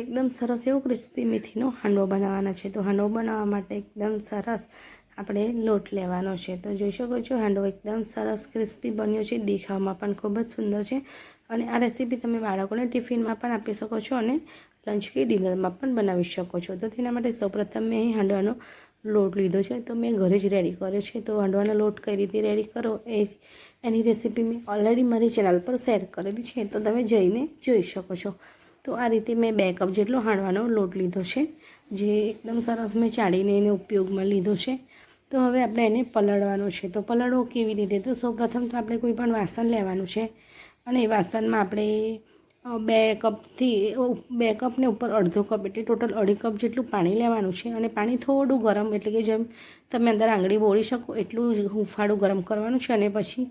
આપણે એકદમ સરસ એવો ક્રિસ્પી મેથીનો હાંડવો બનાવવાનો છે। તો હાંડવો બનાવવા માટે એકદમ સરસ આપણે લોટ લેવાનો છે। તો જોઈ શકો છો હાંડવો એકદમ સરસ ક્રિસ્પી બન્યો છે, દેખાવમાં પણ ખૂબ જ સુંદર છે। અને આ રેસીપી તમે બાળકોને ટિફિનમાં પણ આપી શકો છો અને લંચ કે ડિનરમાં પણ બનાવી શકો છો। તો તેના માટે સૌપ્રથમ મેં અહીં હાંડવાનો લોટ લીધો છે, તો મેં ઘરે જ રેડી કર્યો છે। તો હાંડવાનો લોટ કઈ રીતે રેડી કરો એની રેસીપી મેં ઓલરેડી મારી ચેનલ પર શેર કરેલી છે, તો તમે જઈને જોઈ શકો છો। તો આ રીતે મેં 2 કપ જેટલો હાંડવાનો લોટ લીધો છે, જે એકદમ સરસ મેં ચાળીને એને ઉપયોગમાં લીધો છે। તો હવે આપણે એને પલાળવાનો છે। તો પલાળવો કેવી રીતે? તો સૌપ્રથમ તો આપણે કોઈ પણ વાસણ લેવાનું છે અને એ વાસણમાં આપણે 2 કપ ને ઉપર અડધો કપ એટલે ટોટલ 2.5 કપ જેટલું પાણી લેવાનું છે। અને પાણી થોડું ગરમ એટલે કે જેમ તમે અંદર આંગળી બોળી શકો એટલું જ હુંફાળું ગરમ કરવાનું છે। અને પછી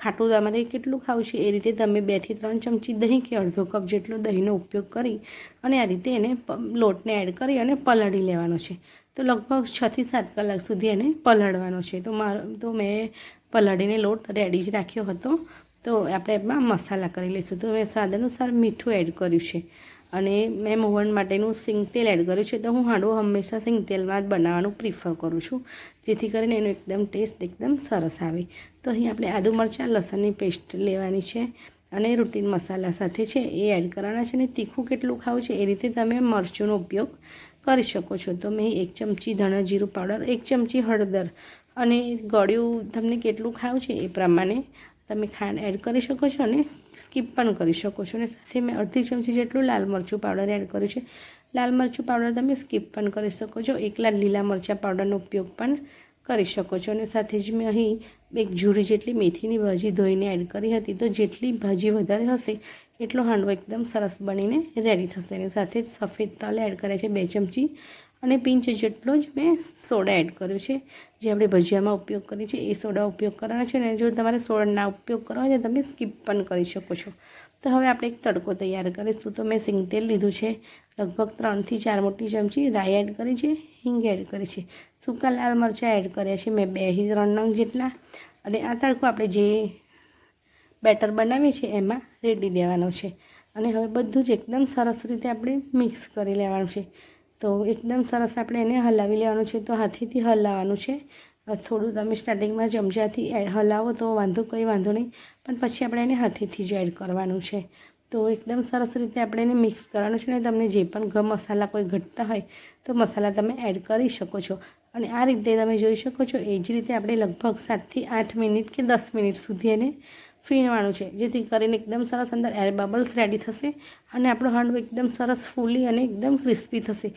ખાટું તમારે કેટલું ખાવું છે એ રીતે તમે 2 થી 3 ચમચી દહીં કે અડધો કપ જેટલો દહીંનો ઉપયોગ કરી અને આ રીતે એને લોટને એડ કરી અને પલાળી લેવાનો છે। તો લગભગ 6 થી 7 કલાક સુધી એને પલાળવાનો છે। તો મેં પલાળીને લોટ રેડી જ રાખ્યો હતો। તો આપણે એમાં મસાલા કરી લઈશું। તો મેં સ્વાદ અનુસાર મીઠું એડ કર્યું છે અને મેં મોવણ માટેનું સિંગ તેલ એડ કર્યું છે। તો હું હાંડવો હંમેશા સિંગ તેલમાં જ બનાવવાનું પ્રિફર કરું છું, જેથી કરીને એનો એકદમ ટેસ્ટ એકદમ સરસ આવે। તો અહીં આપણે આદુ મરચાં લસણની પેસ્ટ લેવાની છે અને રૂટીન મસાલા સાથે છે એ એડ કરવાના છે। અને તીખું કેટલું ખાવું છે એ રીતે તમે મરચુંનો ઉપયોગ કરી શકો છો। તો મેં 1 ચમચી ધાણા જીરું પાવડર, 1 ચમચી હળદર અને ગળ્યું તમને કેટલું ખાવું છે એ પ્રમાણે તમે ખાંડ એડ કરી શકો છો અને સ્કીપ પણ કરી શકો છો। અને સાથે મેં અડધી ચમચી જેટલું લાલ મરચું પાવડર એડ કર્યું છે। લાલ મરચું પાવડર તમે સ્કીપ પણ કરી શકો છો, એકલા લીલા મરચાં પાવડરનો ઉપયોગ પણ કરી શકો છો। અને સાથે જ મેં અહીં 1 ઝૂરી જેટલી મેથીની ભાજી ધોઈને એડ કરી હતી। તો જેટલી ભાજી વધારે હશે એટલો હાંડવો એકદમ સરસ બનીને રેડી થશે। અને સાથે જ સફેદ તલ એડ કર્યા છે 2 ચમચી અને પિંચ જેટલો જ મેં સોડા એડ કર્યો છે, જે આપણે ભજીયામાં ઉપયોગ કરીએ છીએ એ સોડા ઉપયોગ કરવાનો છે। અને જો તમારે સોડાના ઉપયોગ કરવા હોય તો તમે સ્કીપ પણ કરી શકો છો। તો હવે આપણે એક તડકો તૈયાર કરીશું। તો મેં સિંગ તેલ લીધું છે, લગભગ 3 થી 4 મોટી ચમચી રાઈ એડ કરી છે, હિંગ એડ કરી છે, સૂકા લાલ મરચાં એડ કર્યા છે મેં 2 થી 3 નંગ જેટલા। અને આ તડકો આપણે જે બેટર બનાવીએ છીએ એમાં રેડી દેવાનો છે। અને હવે બધું જ એકદમ સરસ રીતે આપણે મિક્સ કરી લેવાનું છે। તો એકદમ સરસ આપણે એને હલાવી લેવાનું છે। તો હાથેથી હલાવવાનું છે, થોડું તમે સ્ટાર્ટિંગમાં ચમચાથી હલાવો તો કંઈ વાંધો નહીં, પણ પછી આપણે એને હાથેથી જ એડ કરવાનું છે। તો એકદમ સરસ રીતે આપણે એને મિક્સ કરવાનું છે। અને તમને જે પણ મસાલા કોઈ ઘટતા હોય તો મસાલા તમે એડ કરી શકો છો। અને આ રીતે તમે જોઈ શકો છો એ જ રીતે આપણે લગભગ 7 થી 8 મિનિટ કે 10 મિનિટ સુધી એને ફીણવાનું છે, જેથી કરીને એકદમ સરસ અંદર એર બબલ્સ રેડી થશે અને આપણો હાંડવો એકદમ સરસ ફૂલી અને એકદમ ક્રિસ્પી થશે।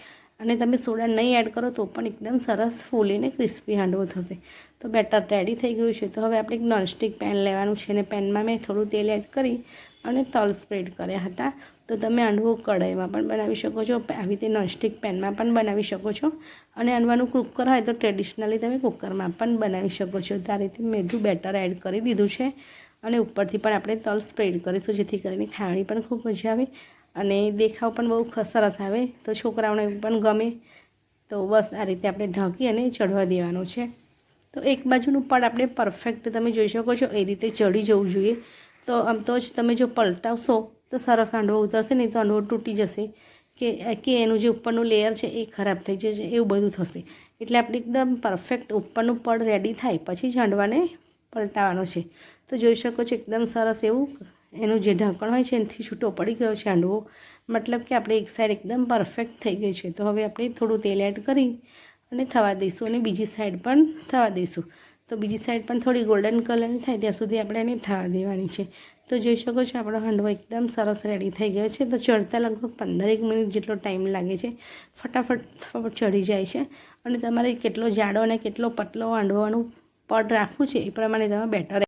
અને તમે સોડા નહીં એડ કરો તો પણ એકદમ સરસ ફૂલીને ક્રિસ્પી હાંડવો થશે। તો બેટર રેડી થઈ ગયું છે। તો હવે આપણે એક નોનસ્ટિક પેન લેવાનું છે અને પેનમાં મેં થોડું તેલ એડ કરી અને તલ સ્પ્રેડ કર્યા હતા। તો તમે હાંડવો કઢાઈમાં પણ બનાવી શકો છો, આવી રીતે નોનસ્ટિક પેનમાં પણ બનાવી શકો છો। અને હાંડવાનું કુકર હોય તો ટ્રેડિશનલી તમે કુકરમાં પણ બનાવી શકો છો। તો આ રીતે મેં બેટર એડ કરી દીધું છે અને ઉપરથી પણ આપણે તલ સ્પ્રેડ કરીશું, જેથી કરીને ખાવાની પણ ખૂબ મજા આવે અને દેખાવ પણ બહુ સરસ આવે, તો છોકરાઓને પણ ગમે। તો બસ આ રીતે આપણે ઢાંકી અને ચડવા દેવાનું છે। તો એક બાજુનું પડ આપણે પરફેક્ટ તમે જોઈ શકો છો એ રીતે ચડી જવું જોઈએ। તો આમ તો જ તમે જો પલટાવશો તો સરસ હાંડવો ઉતરશે, નહીં તો હાંડવો તૂટી જશે કે એનું જે ઉપરનું લેયર છે એ ખરાબ થઈ જશે, એવું બધું થશે। એટલે આપણે એકદમ પરફેક્ટ ઉપરનું પડ રેડી થાય પછી જ હાંડવાને પલટાવવાનો છે। તો જોઈ શકો છો એકદમ સરસ એવું એનું જે ઢાંકણ હોય છે એનાથી છૂટો પડી ગયો છે હાંડવો, મતલબ કે આપણે એક સાઈડ એકદમ પરફેક્ટ થઈ ગઈ છે। તો હવે આપણે થોડું તેલ એડ કરી અને થવા દઈશું અને બીજી સાઈડ પણ થવા દઈશું। તો બીજી સાઈડ પણ થોડી ગોલ્ડન કલરની થાય ત્યાં સુધી આપણે એને થવા દેવાની છે। તો જોઈ શકો છો આપણો હાંડવો એકદમ સરસ રેડી થઈ ગયો છે। તો ચડતા લગભગ 15 મિનિટ જેટલો ટાઈમ લાગે છે, ફટાફટ ચડી જાય છે। અને તમારે કેટલો જાડો અને કેટલો પતલો હાંડવાનું પડ રાખવું છે એ પ્રમાણે તમે બેટર